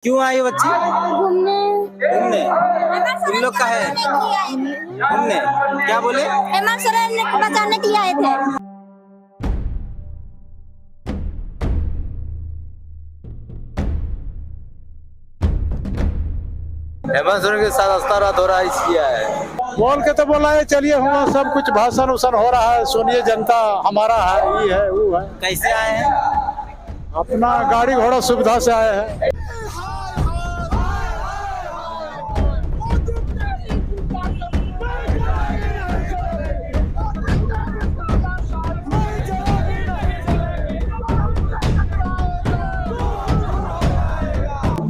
क्यों आई बच्ची? घूमने। घूमने? तुम लोग का है घूमने? क्या बोले? हेमंत सोरेन ने बचाने के लिए आए थे। हेमंत सोरेन के साथ अस्तारा दौरा किया है। बोल के तो बोला है चलिए हुआ सब कुछ भाषण उषण हो रहा है, सुनिए जनता हमारा है, ये है वो है। कैसे आए हैं? अपना गाड़ी घोड़ा सुविधा से आए हैं।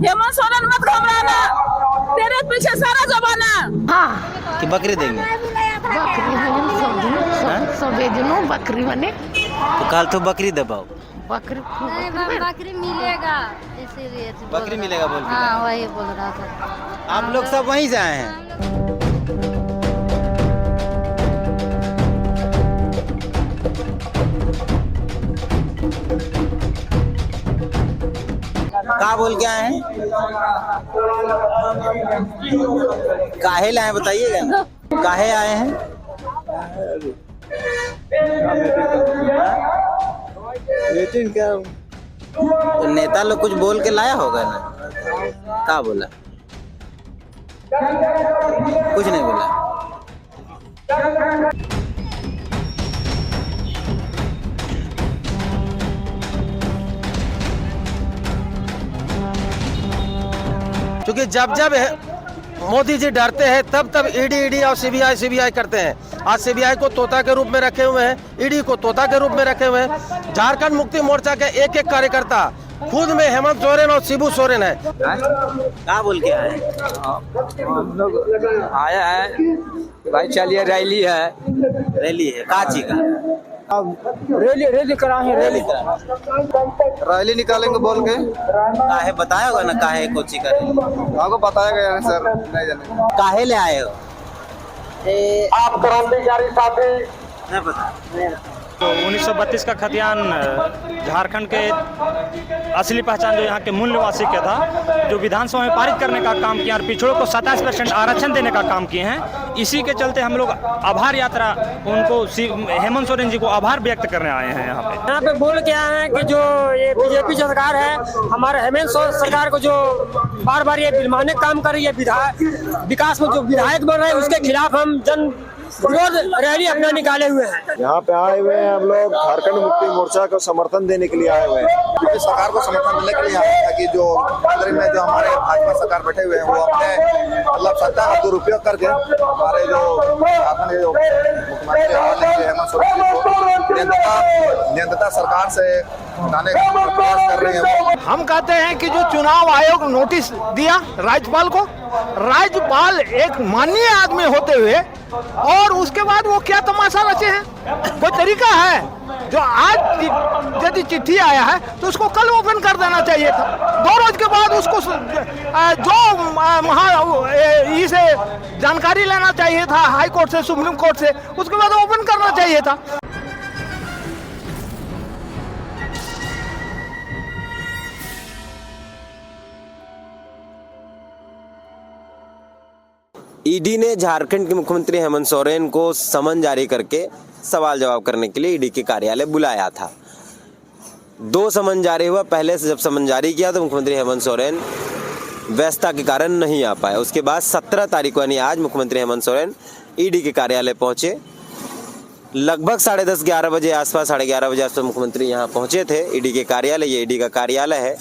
हेमंत सोरेन मत घबराना, तेरे पीछे सारा जमाना। कि बकरी देंगे? सबे दिनों बकरी बने तो कल तो बकरी दबाओ। बकरी बकरी मिलेगा इसीलिए बकरी मिलेगा बोल के। हाँ वही बोल रहा था। आप लोग सब वहीं से आए हैं? क्या बोल के आए हैं? काहे लाए बताइएगा? काहे आए हैं? मीटिंग क्या? तो नेता लोग कुछ बोल के लाया होगा ना? क्या बोला? कुछ नहीं बोला। क्योंकि जब जब मोदी जी डरते हैं तब तब ईडी और सीबीआई करते हैं। आज सीबीआई को तोता के रूप में रखे हुए हैं, ईडी को तोता के रूप में रखे हुए हैं। झारखंड मुक्ति मोर्चा के एक एक कार्यकर्ता खुद में हेमंत सोरेन और शिबू सोरेन है। क्या बोल के आए? हम लोग आया है भाई, चलिए रैली है। रैली है काची का? रैली कराए रैली रैली निकालेंगे बोल के। काहे बताया होगा ना काहे कोची का रैली? आपको बताया गया है सर, नहीं जाने। काहे ले आए हो? आप क्रांतिकारी साथी नहीं पता। तो 1932 का खतियान झारखंड के असली पहचान जो यहाँ के मूल निवासी का था, जो विधानसभा में पारित करने का काम किया और पिछड़ों को 27% आरक्षण देने का काम किए हैं। इसी के चलते हम लोग आभार यात्रा उनको हेमंत सोरेन जी को आभार व्यक्त करने आए हैं यहाँ पे बोल के आए हैं कि जो ये बीजेपी सरकार है, हमारे हेमंत सोरेन सरकार को जो बार बार ये बिलमाने काम कर रही है, विकास में जो विधायक बन रहे हैं उसके खिलाफ हम जन विरोध रैली अपना निकाले हुए हैं। यहाँ पे आए हुए हैं हम लोग झारखंड मुक्ति मोर्चा को समर्थन देने के लिए आए हुए हैं। सरकार को समर्थन देने के लिए आए हैं कि जो केंद्र में जो हमारे भाजपा सरकार बैठे हुए हैं वो अपने मतलब सत्ता का दुरुपयोग करके हमारे जो अपने जो मुख्यमंत्री हेमंत सोरेन जी को नियंत्रता सरकार से हटाने का प्रयास कर रहे हैं। हम कहते हैं कि जो चुनाव आयोग नोटिस दिया राज्यपाल को, राज्यपाल एक माननीय आदमी होते हुए और उसके बाद वो क्या तमाशा रचे हैं? कोई तरीका है? जो आज यदि चिट्ठी आया है तो उसको कल ओपन कर देना चाहिए था। 2 रोज के बाद उसको जो इसे जानकारी लेना चाहिए था हाई कोर्ट से, सुप्रीम कोर्ट से, उसके बाद ओपन करना चाहिए था। ईडी ने झारखंड के मुख्यमंत्री हेमंत सोरेन को समन जारी करके सवाल जवाब करने के लिए ईडी के कार्यालय बुलाया था। 2 समन जारी हुआ। पहले से जब समन जारी किया तो मुख्यमंत्री हेमंत सोरेन व्यस्तता के कारण नहीं आ पाए। उसके बाद 17 तारीख को यानी आज मुख्यमंत्री हेमंत सोरेन ईडी के कार्यालय पहुंचे। लगभग 10:30 11 बजे आसपास, 11:30 बजे आसपास मुख्यमंत्री यहाँ पहुंचे थे ईडी के कार्यालय। ये ईडी का कार्यालय है।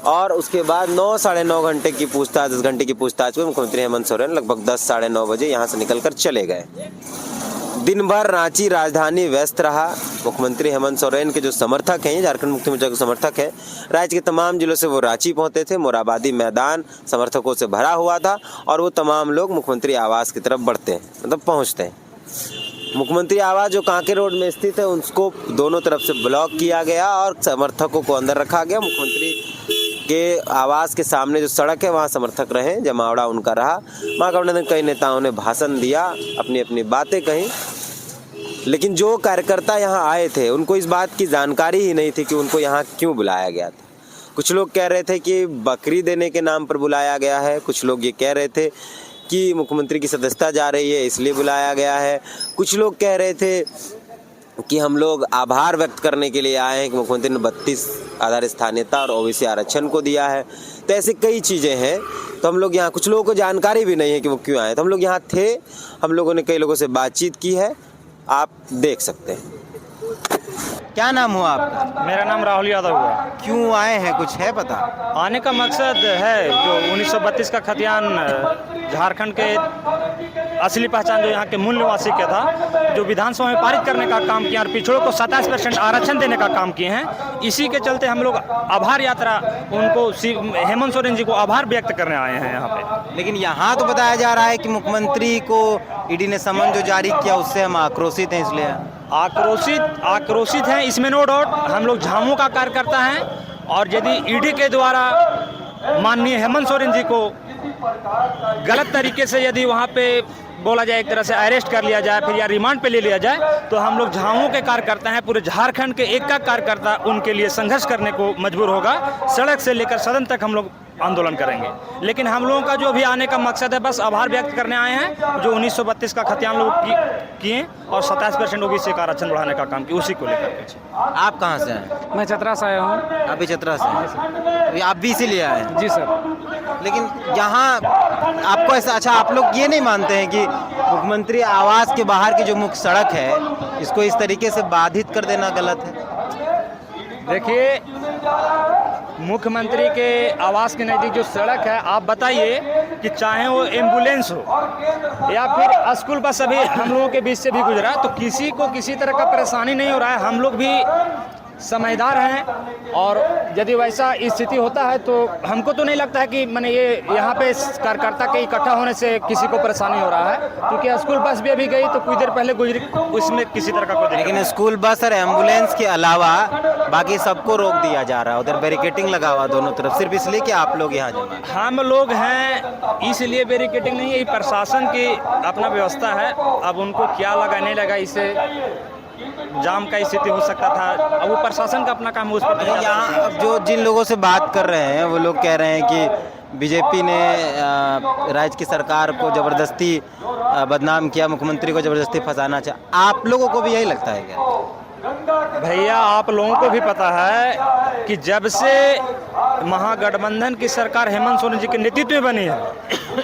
और उसके बाद 9 साढ़े 9 घंटे की पूछताछ, 10 घंटे की पूछताछ में मुख्यमंत्री हेमंत सोरेन लगभग 10 साढ़े 9 बजे यहाँ से निकलकर चले गए। दिन भर रांची राजधानी व्यस्त रहा। मुख्यमंत्री हेमंत सोरेन के जो समर्थक हैं, झारखंड मुक्ति मोर्चा के समर्थक हैं, राज्य के तमाम जिलों से वो रांची पहुंचे थे। मोराबादी मैदान समर्थकों से भरा हुआ था और वो तमाम लोग मुख्यमंत्री आवास की तरफ बढ़ते हैं, मतलब पहुंचते हैं। मुख्यमंत्री आवास जो कांके रोड में स्थित है उसको दोनों तरफ से ब्लॉक किया गया और समर्थकों को अंदर रखा गया। मुख्यमंत्री के आवास के सामने जो सड़क है वहाँ समर्थक रहे, जमावड़ा उनका रहा। वहाँ का कई नेताओं ने भाषण दिया, अपनी अपनी बातें कही। लेकिन जो कार्यकर्ता यहाँ आए थे उनको इस बात की जानकारी ही नहीं थी कि उनको यहाँ क्यों बुलाया गया था। कुछ लोग कह रहे थे कि बकरी देने के नाम पर बुलाया गया है, कुछ लोग ये कह रहे थे कि मुख्यमंत्री की सदस्यता जा रही है इसलिए बुलाया गया है, कुछ लोग कह रहे थे कि हम लोग आभार व्यक्त करने के लिए आए हैं कि मुख्यमंत्री ने 32 आधार स्थानीयता और ओबीसी आरक्षण को दिया है। तो ऐसी कई चीज़ें हैं। तो हम लोग यहाँ, कुछ लोगों को जानकारी भी नहीं है कि वो क्यों आए, तो हम लोग यहाँ थे, हम लोगों ने कई लोगों से बातचीत की है, आप देख सकते हैं। क्या नाम हुआ आपका? मेरा नाम राहुल यादव हुआ। क्यों आए हैं, कुछ है पता? आने का मकसद है जो 1932 का खतियान झारखंड के असली पहचान जो यहाँ के मूल निवासी का था, जो विधानसभा में पारित करने का काम किया और पिछड़ों को 27% आरक्षण देने का काम किए हैं। इसी के चलते हम लोग आभार यात्रा उनको हेमंत सोरेन जी को आभार व्यक्त करने आए हैं यहाँ पे। लेकिन यहाँ तो बताया जा रहा है कि मुख्यमंत्री को ईडी ने समन जो जारी किया उससे हम आक्रोशित हैं, इसलिए आक्रोशित हैं, इसमें नो डाउट। हम लोग झामुमो का कार्यकर्ता हैं और यदि ईडी के द्वारा माननीय हेमंत सोरेन जी को गलत तरीके से यदि वहाँ पे बोला जाए, एक तरह से अरेस्ट कर लिया जाए फिर या रिमांड पे ले लिया जाए, तो हम लोग झामुमो के कार्यकर्ता हैं, पूरे झारखंड के एक का कार्यकर्ता उनके लिए संघर्ष करने को मजबूर होगा। सड़क से लेकर सदन तक हम लोग आंदोलन करेंगे। लेकिन हम लोगों का जो भी आने का मकसद है, बस आभार व्यक्त करने आए हैं जो 1932 का खतियान लोग किए और 27% ओबीसी का आरक्षण बढ़ाने का काम किया, उसी को लेकर। आप कहाँ से हैं? मैं चतरा से आया हूँ। आप भी चतरा से हैं? आप भी इसीलिए आए हैं? जी सर। लेकिन यहाँ आपको ऐसा, अच्छा आप लोग ये नहीं मानते हैं कि मुख्यमंत्री आवास के बाहर की जो मुख्य सड़क है इसको इस तरीके से बाधित कर देना गलत है? देखिए, मुख्यमंत्री के आवास के नज़दीक जो सड़क है, आप बताइए कि चाहे वो एम्बुलेंस हो या फिर स्कूल बस अभी हम लोगों के बीच से भी गुजरा, तो किसी को किसी तरह का परेशानी नहीं हो रहा है। हम लोग भी समझदार हैं और यदि वैसा स्थिति होता है तो हमको तो नहीं लगता है कि मैंने ये यहाँ पे कार्यकर्ता के इकट्ठा होने से किसी को परेशानी हो रहा है, क्योंकि स्कूल बस भी अभी गई तो कुछ देर पहले गुजरी, उसमें किसी तरह का कोई। लेकिन स्कूल बस और एम्बुलेंस के अलावा बाकी सबको रोक दिया जा रहा है, उधर बैरिकेटिंग लगा हुआ दोनों तरफ, सिर्फ इसलिए कि आप लोग यहाँ जमा। हम लोग हैं इसलिए बैरिकेटिंग नहीं है, प्रशासन की अपना व्यवस्था है। अब उनको क्या लगा नहीं लगा, इसे जाम का स्थिति हो सकता था, अब वो प्रशासन का अपना काम है, उस पर। यहाँ अब जो जिन लोगों से बात कर रहे हैं वो लोग कह रहे हैं कि बीजेपी ने राज्य की सरकार को ज़बरदस्ती बदनाम किया, मुख्यमंत्री को ज़बरदस्ती फंसाना चाहा। आप लोगों को भी यही लगता है क्या? भैया, आप लोगों को भी पता है कि जब से महागठबंधन की सरकार हेमंत सोरेन जी के नेतृत्व में बनी है,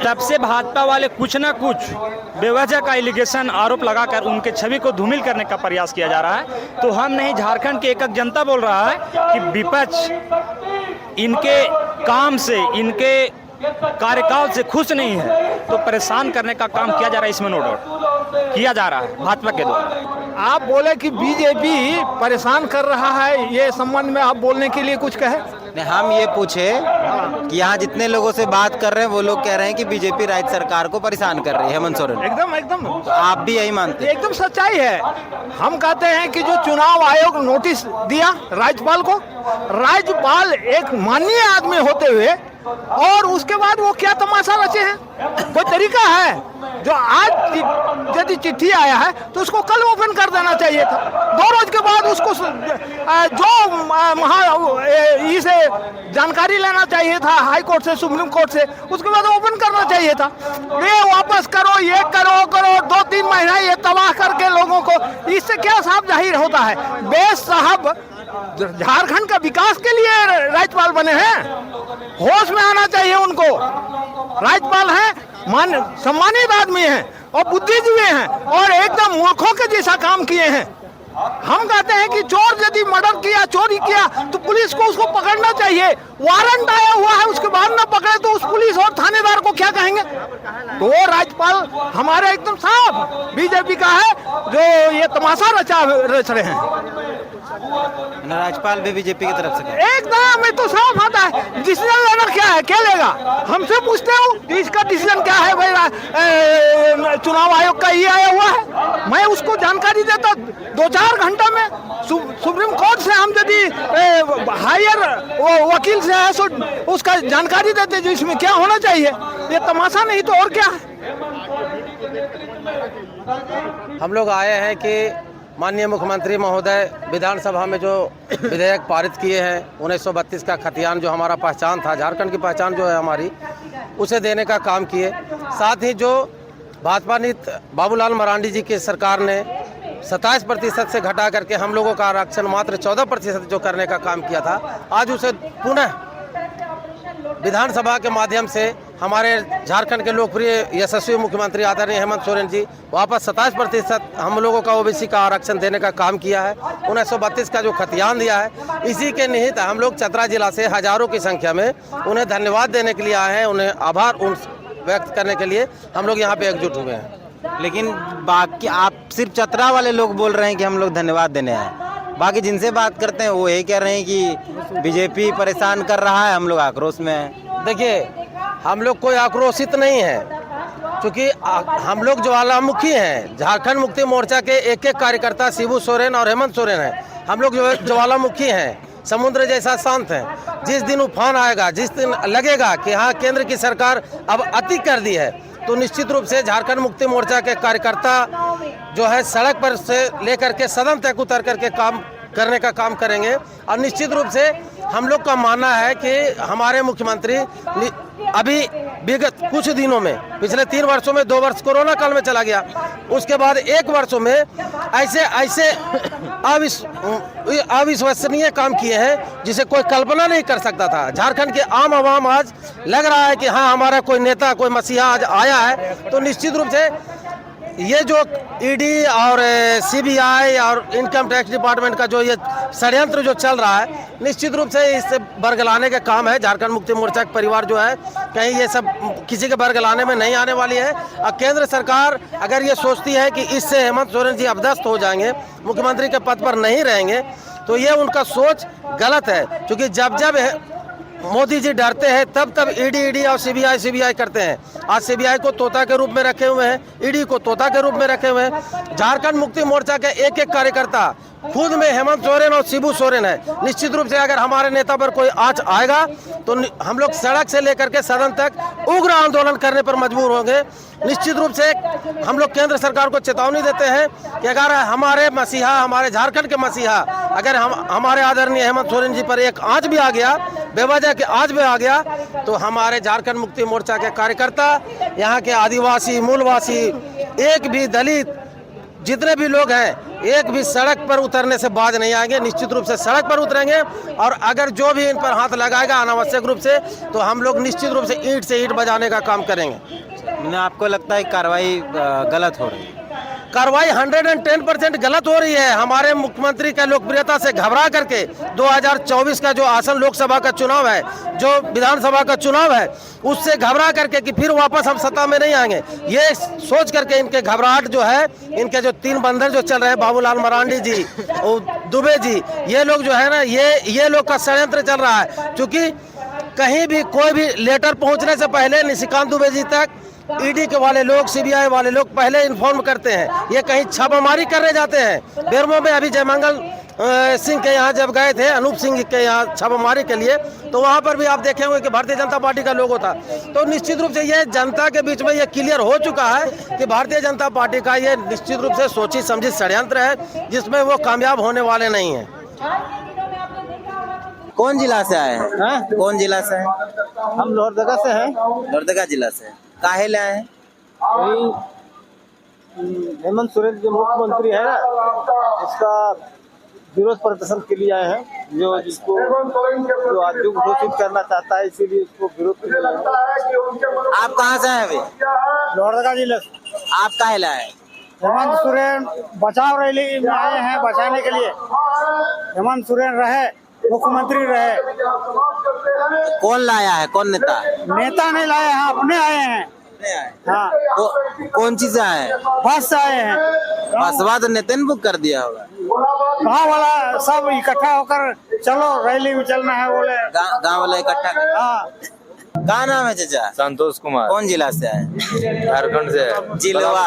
तब से भाजपा वाले कुछ ना कुछ बेवजह का एलिगेशन, आरोप लगाकर उनके छवि को धूमिल करने का प्रयास किया जा रहा है। तो हम नहीं, झारखंड की एक जनता बोल रहा है कि विपक्ष इनके काम से, इनके कार्यकाल से खुश नहीं है, तो परेशान करने का काम किया जा रहा है, इसमें नो डाउट किया जा रहा है भाजपा के द्वारा। आप बोले कि बीजेपी परेशान कर रहा है, ये संबंध में आप बोलने के लिए कुछ कहे? नहीं, हम ये पूछे कि यहाँ जितने लोगों से बात कर रहे हैं वो लोग कह रहे हैं कि बीजेपी राज्य सरकार को परेशान कर रही है, हेमंत सोरेन। एकदम तो आप भी यही मानते हैं? एकदम सच्चाई है। हम कहते हैं कि जो चुनाव आयोग नोटिस दिया राज्यपाल को, राज्यपाल एक माननीय आदमी होते हुए और उसके बाद वो क्या तमाशा रचे हैं? कोई तरीका है? जो आज यदि चिट्ठी आया है तो उसको कल ओपन कर देना चाहिए था, 2 रोज के बाद उसको जो इसे जानकारी लेना चाहिए था हाई कोर्ट से, सुप्रीम कोर्ट से, उसके बाद ओपन करना चाहिए था। ये वापस करो, ये करो 2-3 महीना ये तबाह करके लोगों को, इससे क्या साफ जाहिर होता है? बेस साहब झारखंड का विकास के लिए राज्यपाल बने हैं, होश में आना चाहिए उनको। राज्यपाल हैं, सम्मानित आदमी हैं और बुद्धिजीवी हैं और एकदम मूर्खों के जैसा काम किए हैं। हम कहते हैं कि चोर यदि मर्डर किया, चोरी किया, तो पुलिस को उसको पकड़ना चाहिए। वारंट आया हुआ है, उसके बाद ना पकड़े तो उस पुलिस और थानेदार को क्या कहेंगे? तो वो राज्यपाल हमारे एकदम साफ बीजेपी का है, जो ये तमाशा रच रहे हैं। राज्यपाल भी बीजेपी की तरफ से एकदम में तो साफ आता है। डिसीजन लेना क्या है, क्या लेगा? हमसे पूछते हो कि इसका डिसीजन क्या है? भाई चुनाव आयोग का ये आया हुआ है, मैं उसको जानकारी देता 2-4 घंटा में। सुप्रीम कोर्ट से हम यदि हायर वकील से है तो उसका जानकारी देते जो इसमें क्या होना चाहिए। ये तमाशा नहीं तो और क्या है? हम लोग आए हैं कि माननीय मुख्यमंत्री महोदय विधानसभा में जो विधेयक पारित किए हैं 1932 का खतियान जो हमारा पहचान था, झारखंड की पहचान जो है हमारी, उसे देने का काम किए। साथ ही जो भाजपा नीति बाबूलाल मरांडी जी की सरकार ने 27% से घटा करके हम लोगों का आरक्षण मात्र 14% जो करने का काम किया था, आज उसे पुनः विधानसभा के माध्यम से हमारे झारखंड के लोकप्रिय यशस्वी मुख्यमंत्री आदरणीय हेमंत सोरेन जी वापस 27% हम लोगों का ओबीसी का आरक्षण देने का काम किया है। 1932 का जो खतियान दिया है, इसी के निहित हम लोग चतरा जिला से हजारों की संख्या में उन्हें धन्यवाद देने के लिए आए हैं, उन्हें आभार व्यक्त करने के लिए हम लोग यहाँ पे एकजुट हुए हैं। लेकिन बाकी आप सिर्फ चतरा वाले लोग बोल रहे हैं कि हम लोग धन्यवाद देने आए, बाकी जिनसे बात करते हैं वो यही कह रहे हैं कि बीजेपी परेशान कर रहा है, हम लोग आक्रोश में हैं। देखिए, हम लोग कोई आक्रोशित नहीं है, क्योंकि हम लोग ज्वालामुखी हैं। झारखंड मुक्ति मोर्चा के एक एक कार्यकर्ता शिबू सोरेन और हेमंत सोरेन हैं। हम लोग ज्वालामुखी हैं, समुद्र जैसा शांत हैं। जिस दिन उफान आएगा, जिस दिन लगेगा कि हाँ केंद्र की सरकार अब अति कर दी है, तो निश्चित रूप से झारखंड मुक्ति मोर्चा के कार्यकर्ता जो है सड़क पर से लेकर के सदन तक उतर करके काम करने का काम करेंगे। और निश्चित रूप से हम लोग का मानना है कि हमारे मुख्यमंत्री अभी विगत कुछ दिनों में, पिछले 3 वर्षों में 2 वर्ष कोरोना काल में चला गया, उसके बाद 1 वर्षों में ऐसे अविश्वसनीय काम किए हैं जिसे कोई कल्पना नहीं कर सकता था। झारखंड के आम आवाम आज लग रहा है कि हाँ हमारा कोई नेता, कोई मसीहा आज आया है। तो निश्चित रूप से ये जो ईडी और सीबीआई और इनकम टैक्स डिपार्टमेंट का जो ये षड्यंत्र जो चल रहा है, निश्चित रूप से इससे बरगलाने का काम है। झारखंड मुक्ति मोर्चा का परिवार जो है कहीं ये सब किसी के बरगलाने में नहीं आने वाली है। और केंद्र सरकार अगर ये सोचती है कि इससे हेमंत सोरेन जी अपदस्थ हो जाएंगे, मुख्यमंत्री के पद पर नहीं रहेंगे, तो ये उनका सोच गलत है। क्योंकि जब जब मोदी जी डरते हैं तब ईडी और सीबीआई करते हैं। आज सीबीआई को तोता के रूप में रखे हुए हैं, ईडी को तोता के रूप में रखे हुए हैं। झारखंड मुक्ति मोर्चा के एक एक कार्यकर्ता खुद में हेमंत सोरेन और शिबू सोरेन है। निश्चित रूप से अगर हमारे नेता पर कोई आंच आएगा तो हम लोग सड़क से लेकर के सदन तक उग्र आंदोलन करने पर मजबूर होंगे। निश्चित रूप से हम लोग केंद्र सरकार को चेतावनी देते हैं कि अगर हमारे मसीहा, हमारे झारखंड के मसीहा, अगर हमारे आदरणीय हेमंत सोरेन जी पर एक आंच भी आ गया, बेवजह के आंच भी आ गया, तो हमारे झारखंड मुक्ति मोर्चा के कार्यकर्ता, यहाँ के आदिवासी, मूलवासी, एक भी दलित, जितने भी लोग हैं, एक भी सड़क पर उतरने से बाज नहीं आएंगे। निश्चित रूप से सड़क पर उतरेंगे और अगर जो भी इन पर हाथ लगाएगा अनावश्यक रूप से, तो हम लोग निश्चित रूप से ईंट से ईंट बजाने का काम करेंगे। आपको लगता है कार्रवाई गलत हो रही है? कार्रवाई 110% गलत हो रही है। हमारे मुख्यमंत्री का लोकप्रियता से घबरा करके 2024 का जो आसन लोकसभा का चुनाव है, जो विधानसभा का चुनाव है, उससे घबरा करके कि फिर वापस हम सत्ता में नहीं आएंगे, ये सोच करके इनके घबराहट जो है, इनके जो 3 बंदर जो चल रहे हैं, बाबूलाल मरांडी जी और दुबे जी, ये लोग जो है ना, ये लोग का षड्यंत्र चल रहा है। क्योंकि कहीं भी कोई भी लेटर पहुंचने से पहले निशिकांत दुबे जी तक ईडी के वाले लोग, सीबीआई वाले लोग पहले इन्फॉर्म करते हैं। ये कहीं छापामारी करने जाते हैं। बेरमो में अभी जयमंगल सिंह के यहाँ जब गए थे, अनूप सिंह के यहाँ छापामारी के लिए, तो वहाँ पर भी आप देखे होंगे कि भारतीय जनता पार्टी का लोगो था। तो निश्चित रूप से ये जनता के बीच में ये क्लियर हो चुका है कि भारतीय जनता पार्टी का ये निश्चित रूप से सोची समझी षड्यंत्र है, जिसमें वो कामयाब होने वाले नहीं हैं। कौन जिला से आए हैं? कौन जिला से है? हम लोहरदगा से हैं। लोहरदगा जिला से काहे ले आए हैं? हेमंत सोरेन जो मुख्यमंत्री है ना, इसका विरोध प्रदर्शन के लिए आए हैं। जिसको जो आज घोषित करना चाहता है, इसीलिए उसको विरोध के लिए आए हैं। आप कहाँ से हैं अभी? लोहरदगा जिले से। आप काहे ले आए? हेमंत सोरेन बचाव रैली में आए हैं, बचाने के लिए। हेमंत सोरेन रहे, मुख्यमंत्री रहे। कौन लाया है? कौन नेता? नेता नहीं लाए हैं, अपने आए हैं। हाँ। कौन चीज आए हैं? बस से आए हैं। बसवा तो नेता ने बुक कर दिया होगा। गाँव वाला सब इकट्ठा होकर चलो रैली में चलना है बोले। गाँव वाला इकट्ठा? हाँ। क्या नाम है चाचा? संतोष कुमार। कौन जिला से आए? झारखंड से। जिलवा।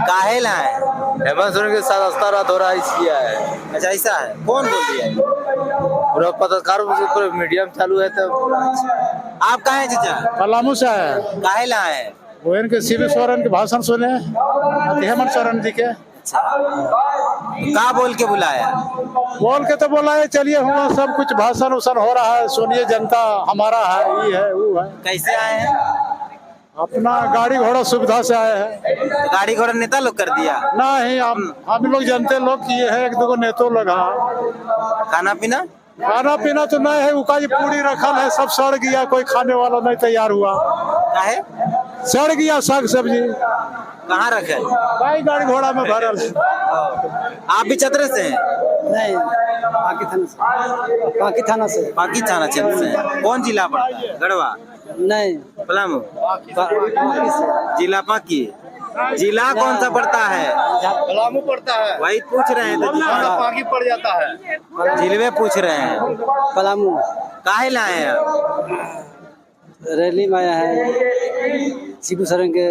काहे लाए? हेमंत सोरेन के साथ अस्तारा दौरा इसलिए है। अच्छा, ऐसा है? कौन बोल दिया? पूरा पत्रकार पूरा मीडिया में चालू है। तब आप कहाँ हैं चाचा? पलामू से है। काहे लाए हैं? वो इनके शिबू सोरेन के भाषण सुने, हेमंत सोरेन जी के। अच्छा, का बोल के बुलाया? बोल के तो बोला है चलिए हुआ सब कुछ भाषण उषण हो रहा है, सुनिए जनता हमारा है, ये है वो है। कैसे आए हैं? अपना गाड़ी घोड़ा सुविधा से आए हैं। तो गाड़ी घोड़ा नेता लोग कर दिया? नहीं, हम लोग जनते लोग किए हैं, एक दो नेतो लोग। खाना पीना तो नहीं है, उका पूरी रखल है, सब सड़ गया, कोई खाने वाला नहीं तैयार हुआ। काहे? सड़ गया साग सब्जी। कहाँ रखे? भाई गाड़ी घोड़ा में भरल है। आप भी चतरे से हैं? नहीं, बाकी थाना से। बाकी थाना क्षेत्र से हैं। कौन जिला पड़ता है? गढ़वा? नहीं, पलामू? जिला पाकी? जिला कौन सा पड़ता है? पलामू पड़ता है, वही पूछ रहे हैं। तो पाकी पड़ जाता है। जिले पूछ रहे हैं। पलामू। काहे लाए हैं आप? रैली में आया है शिबू सोरेन के।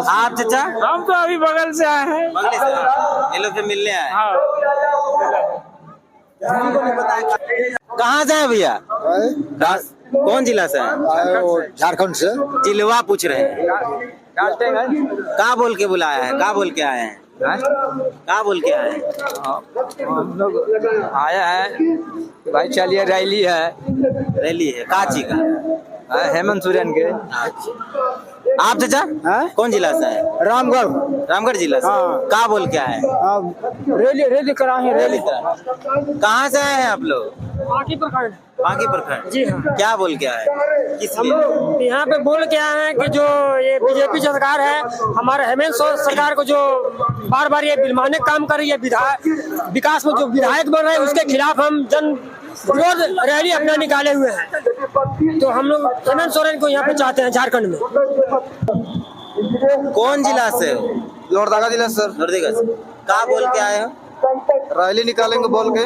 आप चाचा? हम तो अभी बगल से आए हैं। बगल से ये लोग से मिलने आए। कहाँ से हैं भैया? कौन जिला से हैं? झारखंड से। जिलवा पूछ रहे हैं। का बोल के बुलाया है? का बोल के आए हैं? का बोल के आए हैं? हम लोग आया है भाई, चलिए रैली है। रैली है काची का? हेमंत सोरेन के। आप चाचा कौन जिला से है? रामगढ़ जिला से। का बोल के आए हैं? रैली कराए। रैली कहाँ से आए हैं आप लोग? बाकी प्रखंड। जी हाँ। क्या बोल के आए? किस हम लिए? लोग यहाँ पे बोल के आए हैं कि जो ये बीजेपी सरकार है, हमारे हेमंत सरकार को जो बार बार ये बिलमाने काम कर रही है, विकास में जो विधायक बन रहे हैं उसके खिलाफ हम जन विरोध रैली अपना निकाले हुए हैं। तो हम लोग हेमंत सोरेन को यहाँ पे चाहते हैं झारखंड में। कौन जिला से? लोहरदगा जिला सर। लोहरदगा से। का बोल के आए हो? रैली निकालेंगे बोल के।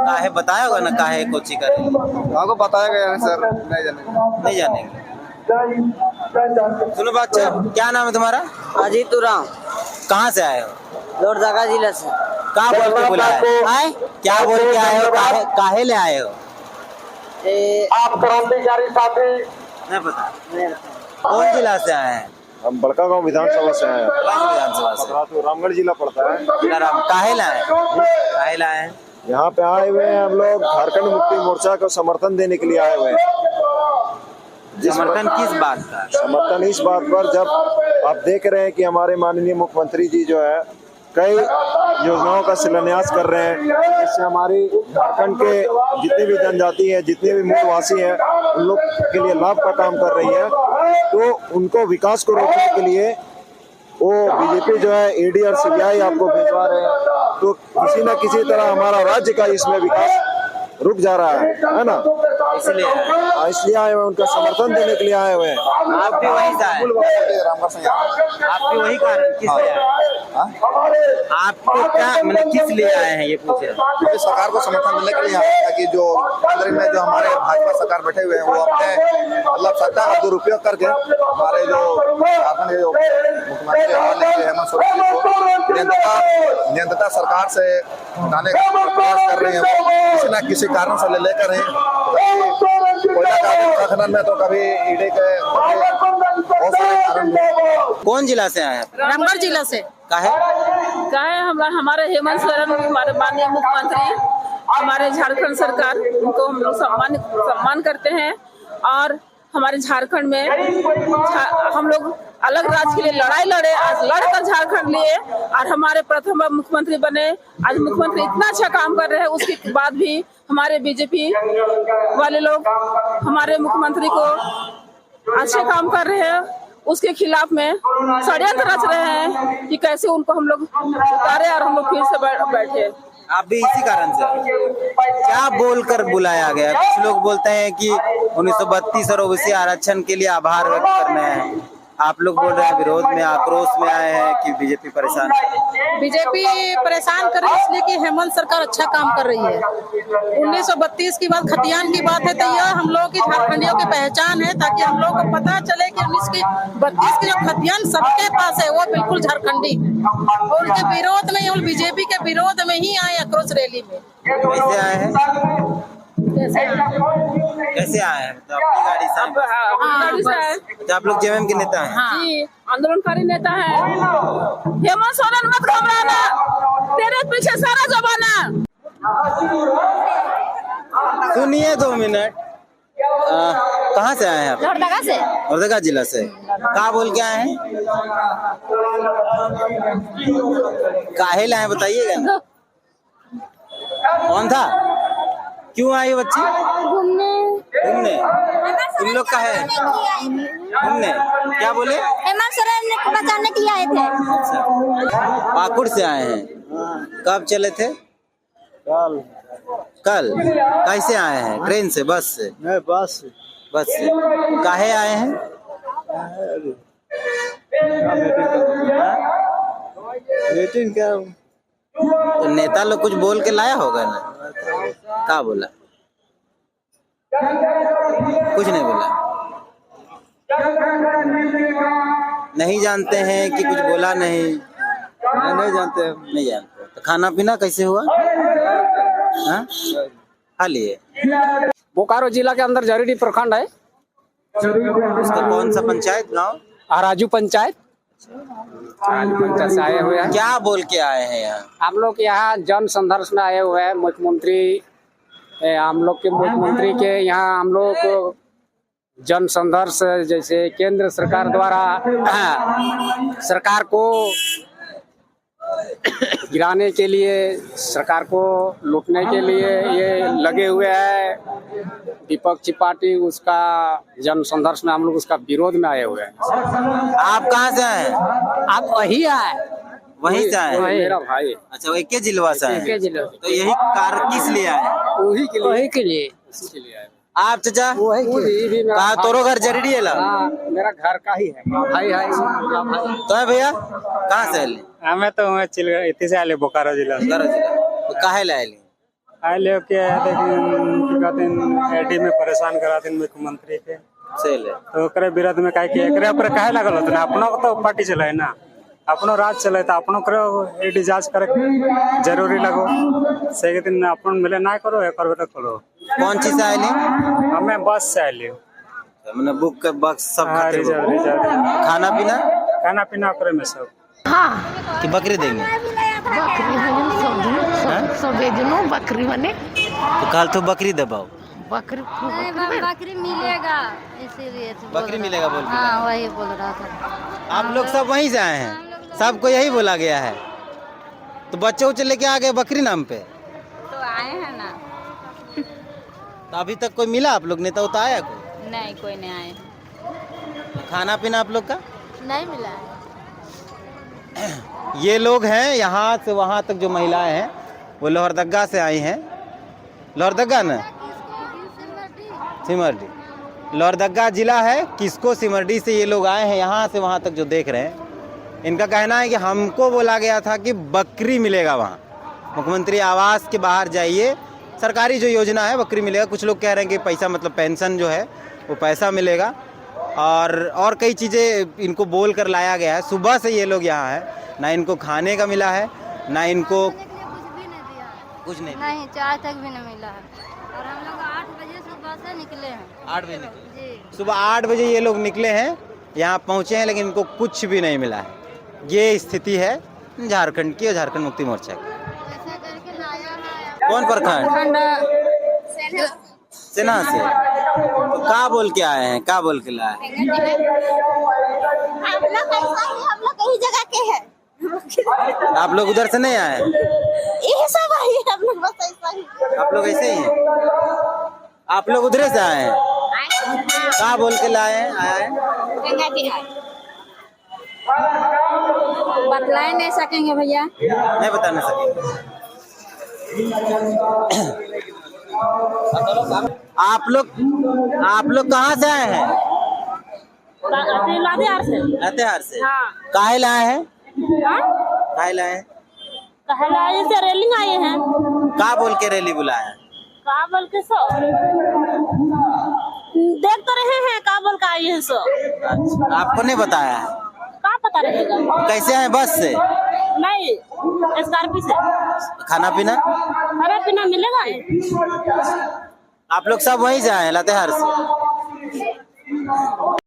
काहे बताया होगा ना, काहे कोची का? आपको बताया गया है सर, नहीं जानेंगे। सुनो बच्चा, क्या नाम है तुम्हारा? अजीत उराम। कहाँ से आए हो? लोहरदगा जिला से। का बोल के बुलाया? क्या बोल के आए हो? काहे ले आए हो? आप क्रांतिकारी साथी। नहीं पता। कौन जिला से आए हैं? हम बड़का गांव विधानसभा से आए हैं। विधानसभा से। रामगढ़ जिला पड़ता है। काहे लाए? काहे लाए हैं? यहाँ पे आए हुए हैं हम लोग झारखंड मुक्ति मोर्चा को समर्थन देने के लिए आए हुए हैं। समर्थन किस बात का? समर्थन इस बात पर, जब आप देख रहे हैं कि हमारे माननीय मुख्यमंत्री जी जो है कई योजनाओं का शिलान्यास कर रहे हैं, इससे हमारी झारखंड के जितने भी जनजाति हैं, जितने भी मूलवासी हैं, उन लोग के लिए लाभ का काम कर रही है। तो उनको विकास को रोकने के लिए वो बीजेपी जो है ईडी और सीबीआई आपको भिजवा रहे हैं। तो किसी न किसी तरह हमारा राज्य का इसमें विकास रुक जा रहा है ना? इसलिए आए हुए, उनका समर्थन देने के लिए आए हुए हैं। आप भी वही से आए? आप भी वही कारण किस लिए आए? आपको क्या मतलब किस लिए आए हैं ये पूछ रहे हैं? सरकार को समर्थन देने के लिए आए हैं, ताकि जो केंद्र में जो हमारे भाजपा सरकार बैठे हुए हैं वो अपने मतलब सत्ता का दुरुपयोग करके हमारे जो झारखंड के जो मुख्यमंत्री हेमंत सोरेन जी को नियंत्रता सरकार से हटाने का प्रयास कर रहे हैं। किसी न किसी कारण से लेकर हैं, कोयला का खनन में तो कभी ईडी के बहुत सारे कारण। कौन जिला से आए हैं? रामगढ़ जिला से। काहे? हमारे हेमंत सोरेन, हमारे माननीय मुख्यमंत्री, हमारे झारखंड सरकार, उनको हम लोग सम्मान करते हैं। और हमारे झारखंड में हम लोग अलग राज्य के लिए लड़ाई लड़े, आज लड़कर झारखंड लिए और हमारे प्रथम मुख्यमंत्री बने। आज मुख्यमंत्री इतना अच्छा काम कर रहे हैं, उसके बाद भी हमारे बीजेपी वाले लोग हमारे मुख्यमंत्री को अच्छे काम कर रहे हैं, उसके खिलाफ में षड्यंत्र रच रहे हैं कि कैसे उनको हम लोग उतारे और हम लोग फिर से बैठे। आप भी इसी कारण से? क्या बोलकर बुलाया गया? कुछ लोग बोलते हैं कि 1932 और ओबीसी आरक्षण के लिए आभार व्यक्त करना है। आप लोग बोल रहे हैं विरोध में, आक्रोश में आए हैं कि बीजेपी परेशान है। बीजेपी परेशान कर रही है इसलिए कि हेमंत सरकार अच्छा काम कर रही है। 1932 की बात खतियान की बात है, तो यह हम लोग की झारखंडियों की पहचान है, ताकि हम लोग को पता चले कि 1932 की जो खतियान सबके पास है वो बिल्कुल झारखंडी। उनके विरोध में, बीजेपी के विरोध में ही आए आक्रोश रैली में। कैसे आए हैं? कैसे आए हैं? तो अपनी गाड़ी से? गाड़ी से आए। तो आप लोग जेएमएम के नेता हैं? जी, आंदोलनकारी नेता है। हेमंत सोरेन मत घबराना, तेरे पीछे सारा जमाना। सुनिए 2 मिनट। कहाँ से आए हैं आप? लोहरदगा से। लोहरदगा जिला से। कहाँ बोल के आए हैं? काहे लाए बताइएगा ना। कौन था? क्यों आई बच्ची? घूमने। तुम लोग का है घूमने? क्या बोले? हेमंत सोरेन को बचाने के लिए आए थे। अच्छा, पाकुड़ से आए हैं। कब चले थे? कल। कैसे आए हैं? ट्रेन से, बस से? नहीं, बस से। काहे आए हैं? मीटिंग क्या? तो नेता लोग कुछ बोल के लाया होगा ना। क्या बोला? कुछ नहीं बोला। नहीं जानते हैं कि कुछ बोला नहीं? नहीं जानते। नहीं जानते। तो खाना पीना कैसे हुआ? हाँ? खा लिए। बोकारो जिला के अंदर जरीडी प्रखंड है। उसका कौन सा पंचायत गांव? आराजू पंचायत। पंचायत से आए हुए हैं। क्या बोल के आए हैं यहाँ? हम लोग यहाँ जन संघर्ष में आए हुए हैं। मुख्यमंत्री के यहाँ हम लोग जन संघर्ष, जैसे केंद्र सरकार द्वारा सरकार को गिराने के लिए, सरकार को लूटने के लिए ये लगे हुए हैं विपक्षी पार्टी। उसका जन संघर्ष में हम लोग उसका विरोध में आए हुए हैं। आप कहाँ से आए हैं? आप वही आए? वहीं से आए? मेरा भाई। अच्छा, वो एक जिलवा से आए? एक जिला। तो यही कार किस लिए आए? वही के लिए आए। आप चाचा? कहाँ तोरो घर जरीडी है? मेरा घर का ही है। भाई है। तो है भैया, कहाँ से आए? हमें तो इतने से आए बोकारो जिला। बोकारो जिला। तो काहे लाए? आए के एडी में परेशान कराते मुख्यमंत्री के से ले। तो ओकरे विरोध में काहे लगल होता? अपनों को तो पार्टी चलाए ना, अपनो राज चले तो अपनों करो एडी जांच करे जरूरी लगो। सही दिन अपन मिले ना करो या करबे तो करो। कौन चीज से आए? हमें बस से आए। मैंने बुक के बक्स सब रिजर्व। खाना पीना करे में सब। हाँ, कि बकरी देंगे? बकरी दिनों बकरी बने। तो कल तो बकरी दबाओ। बकरी बकरी मिलेगा, इसीलिए बकरी मिलेगा बोल के। हाँ, वही बोल रहा था। आप लोग सब वहीं से आए हैं? सबको यही बोला गया है? तो बच्चे उच्चे लेके आ गए बकरी नाम पे? तो आए हैं ना। तो अभी तक कोई मिला आप लोग? नेता उता आया कोई? नहीं, कोई नहीं आए। खाना पीना आप लोग का? नहीं मिला है। ये लोग हैं यहाँ से वहाँ तक जो महिलाएं हैं वो लोहरदगा से आई हैं। लोहरदगा ना, सिमरडी। लोहरदगा जिला है, किसको सिमरडी से ये लोग आए हैं यहाँ से वहाँ तक जो देख रहे हैं। इनका कहना है कि हमको बोला गया था कि बकरी मिलेगा वहाँ, मुख्यमंत्री आवास के बाहर जाइए, सरकारी जो योजना है बकरी मिलेगा। कुछ लोग कह रहे हैं कि पैसा मतलब पेंशन जो है वो पैसा मिलेगा, और कई चीज़ें इनको बोल कर लाया गया है। सुबह से ये लोग यहाँ है, ना इनको खाने का मिला है, ना इनको कुछ नहीं, चाय तक भी नहीं मिला है। और हम लोग 8 बजे सुबह से निकले हैं। 8 बजे निकले? सुबह 8 बजे ये लोग निकले हैं, यहाँ पहुँचे हैं, लेकिन इनको कुछ भी नहीं मिला है। ये स्थिति है झारखंड की और झारखंड मुक्ति मोर्चा की। कौन प्रखंड? सेना से। तो क्या बोल के आए हैं? क्या बोल के लाए? हम लोग कई जगह के हैं। आप लोग उधर से नहीं आए? यही सब आई हम लोग, बस ऐसा ही। आप लोग ऐसे ही हैं? आप लोग उधर से आए हैं? क्या बोल के लाए हैं? आए बतला नहीं सकेंगे भैया, नहीं बता नहीं सकेंगे। आप लोग कहाँ से आए हैं? लातेहार से। काहे लाए हैं? काहे लाए हैं? से रैली आए हैं। का बोल के रैली बुलाया? का बोल के सो देख तो रहे हैं, का बोल का आए हैं सो। अच्छा, आपको नहीं बताया है? का पता रहेगा? कैसे आए? बस से? नहीं, स्कॉर्पियो से। खाना पीना मिलेगा? आप लोग सब वहीं से आए हैं लातेहार से?